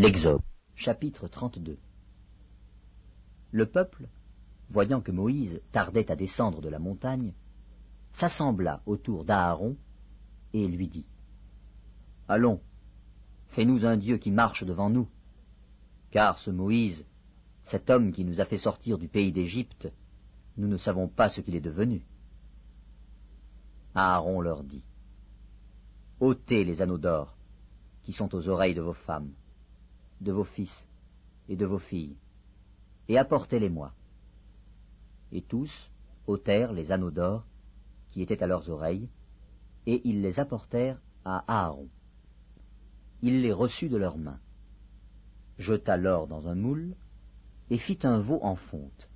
L'Exode, chapitre 32. Le peuple, voyant que Moïse tardait à descendre de la montagne, s'assembla autour d'Aaron et lui dit : « Allons, fais-nous un Dieu qui marche devant nous, car ce Moïse, cet homme qui nous a fait sortir du pays d'Égypte, nous ne savons pas ce qu'il est devenu. » Aaron leur dit : « ôtez les anneaux d'or qui sont aux oreilles de vos femmes, de vos fils et de vos filles, et apportez-les-moi. » Et tous ôtèrent les anneaux d'or qui étaient à leurs oreilles, et ils les apportèrent à Aaron. Il les reçut de leurs mains, jeta l'or dans un moule, et fit un veau en fonte.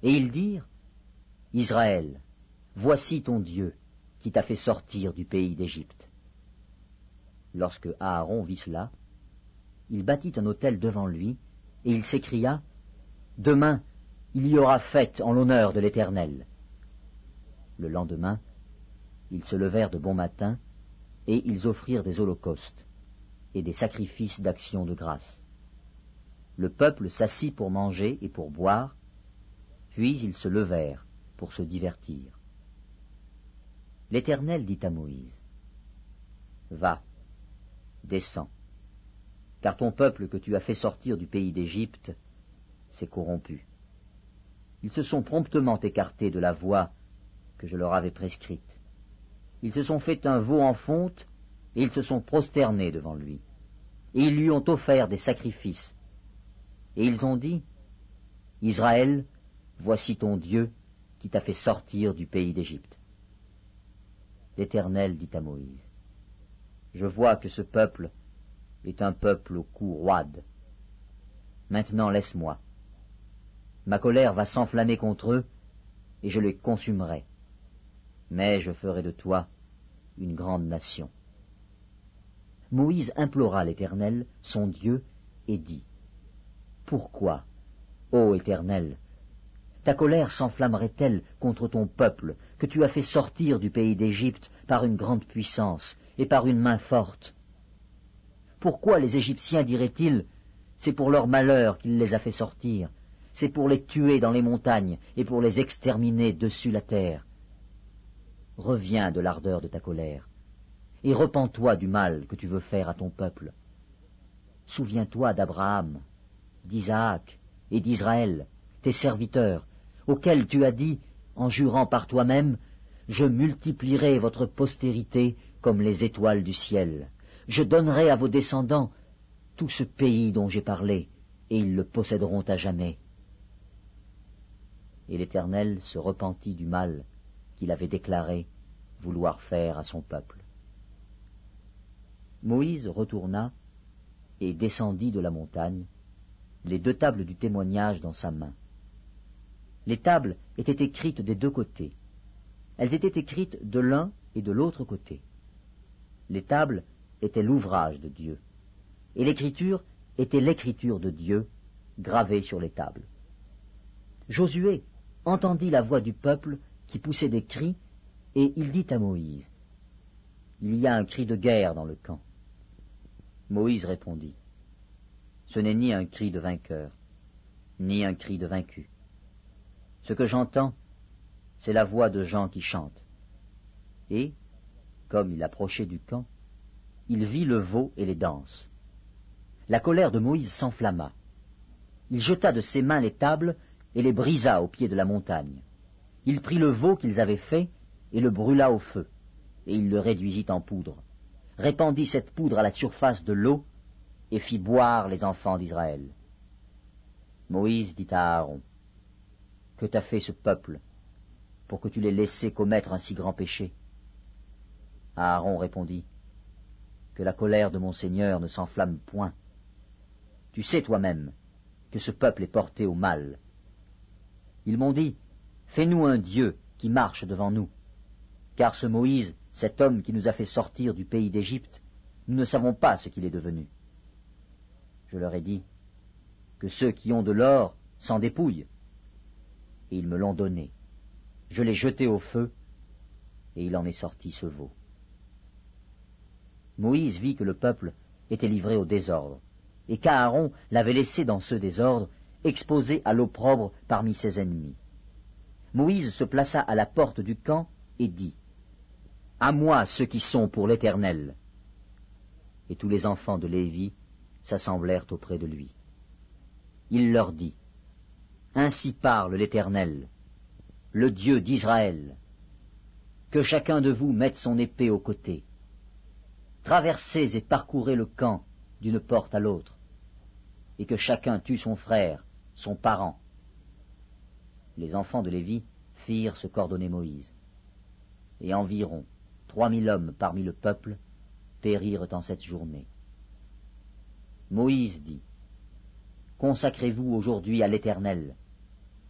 Et ils dirent : « Israël, voici ton Dieu qui t'a fait sortir du pays d'Égypte. » Lorsque Aaron vit cela, il bâtit un autel devant lui, et il s'écria : « Demain, il y aura fête en l'honneur de l'Éternel. » Le lendemain, ils se levèrent de bon matin, et ils offrirent des holocaustes et des sacrifices d'action de grâce. Le peuple s'assit pour manger et pour boire, puis ils se levèrent pour se divertir. L'Éternel dit à Moïse : « Va, descends, car ton peuple que tu as fait sortir du pays d'Égypte s'est corrompu. Ils se sont promptement écartés de la voie que je leur avais prescrite. Ils se sont fait un veau en fonte, et ils se sont prosternés devant lui. Et ils lui ont offert des sacrifices. Et ils ont dit : Israël, voici ton Dieu qui t'a fait sortir du pays d'Égypte. » L'Éternel dit à Moïse : « Je vois que ce peuple est un peuple au cou roide. Maintenant laisse-moi. Ma colère va s'enflammer contre eux, et je les consumerai. Mais je ferai de toi une grande nation. » Moïse implora l'Éternel, son Dieu, et dit : « Pourquoi, ô Éternel, ta colère s'enflammerait-elle contre ton peuple, que tu as fait sortir du pays d'Égypte par une grande puissance et par une main forte ? Pourquoi les Égyptiens diraient-ils : c'est pour leur malheur qu'il les a fait sortir, c'est pour les tuer dans les montagnes et pour les exterminer dessus la terre ? Reviens de l'ardeur de ta colère, et repens-toi du mal que tu veux faire à ton peuple. Souviens-toi d'Abraham, d'Isaac et d'Israël, tes serviteurs, auxquels tu as dit, en jurant par toi-même : je multiplierai votre postérité comme les étoiles du ciel. Je donnerai à vos descendants tout ce pays dont j'ai parlé, et ils le posséderont à jamais. » Et l'Éternel se repentit du mal qu'il avait déclaré vouloir faire à son peuple. Moïse retourna et descendit de la montagne, les 2 tables du témoignage dans sa main. Les tables étaient écrites des 2 côtés. Elles étaient écrites de l'un et de l'autre côté. Les tables étaient l'ouvrage de Dieu, et l'écriture était l'écriture de Dieu gravée sur les tables. Josué entendit la voix du peuple qui poussait des cris, et il dit à Moïse : « Il y a un cri de guerre dans le camp. » Moïse répondit : « Ce n'est ni un cri de vainqueur, ni un cri de vaincu. Ce que j'entends, c'est la voix de gens qui chantent. » Et, comme il approchait du camp, il vit le veau et les danses. La colère de Moïse s'enflamma. Il jeta de ses mains les tables et les brisa au pied de la montagne. Il prit le veau qu'ils avaient fait et le brûla au feu, et il le réduisit en poudre, répandit cette poudre à la surface de l'eau et fit boire les enfants d'Israël. Moïse dit à Aaron : « Que t'a fait ce peuple pour que tu l'aies laissé commettre un si grand péché ?» Aaron répondit : « Que la colère de mon Seigneur ne s'enflamme point. Tu sais toi-même que ce peuple est porté au mal. Ils m'ont dit : fais-nous un Dieu qui marche devant nous, car ce Moïse, cet homme qui nous a fait sortir du pays d'Égypte, nous ne savons pas ce qu'il est devenu. » Je leur ai dit : que ceux qui ont de l'or s'en dépouillent. Et ils me l'ont donné. Je l'ai jeté au feu, et il en est sorti ce veau. Moïse vit que le peuple était livré au désordre, et qu'Aaron l'avait laissé dans ce désordre, exposé à l'opprobre parmi ses ennemis. Moïse se plaça à la porte du camp et dit, « À moi ceux qui sont pour l'Éternel !» Et tous les enfants de Lévi s'assemblèrent auprès de lui. Il leur dit, « Ainsi parle l'Éternel, le Dieu d'Israël. Que chacun de vous mette son épée au côté. Traversez et parcourez le camp d'une porte à l'autre, et que chacun tue son frère, son parent. » Les enfants de Lévi firent ce qu'ordonnait Moïse. Et environ 3000 hommes parmi le peuple périrent en cette journée. Moïse dit, « Consacrez-vous aujourd'hui à l'Éternel,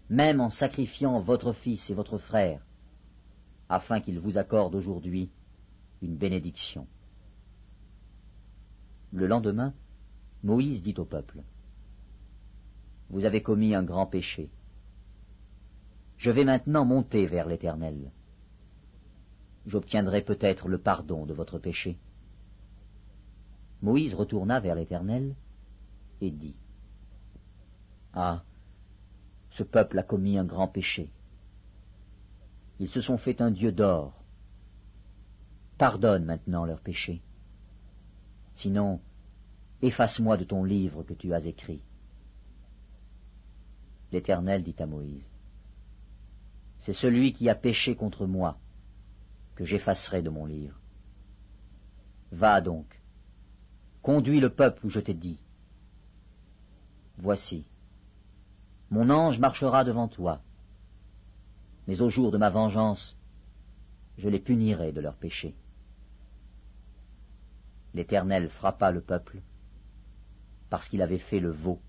même en sacrifiant votre fils et votre frère, afin qu'il vous accorde aujourd'hui une bénédiction. » Le lendemain, Moïse dit au peuple, « Vous avez commis un grand péché. Je vais maintenant monter vers l'Éternel. J'obtiendrai peut-être le pardon de votre péché. » Moïse retourna vers l'Éternel et dit, « Ah, ce peuple a commis un grand péché. Ils se sont fait un dieu d'or. Pardonne maintenant leur péché. Sinon, efface-moi de ton livre que tu as écrit. » L'Éternel dit à Moïse, « C'est celui qui a péché contre moi que j'effacerai de mon livre. Va donc, conduis le peuple où je t'ai dit. Voici, mon ange marchera devant toi, mais au jour de ma vengeance, je les punirai de leurs péchés. » L'Éternel frappa le peuple parce qu'il avait fait le veau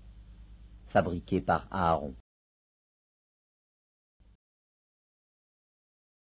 fabriqué par Aaron.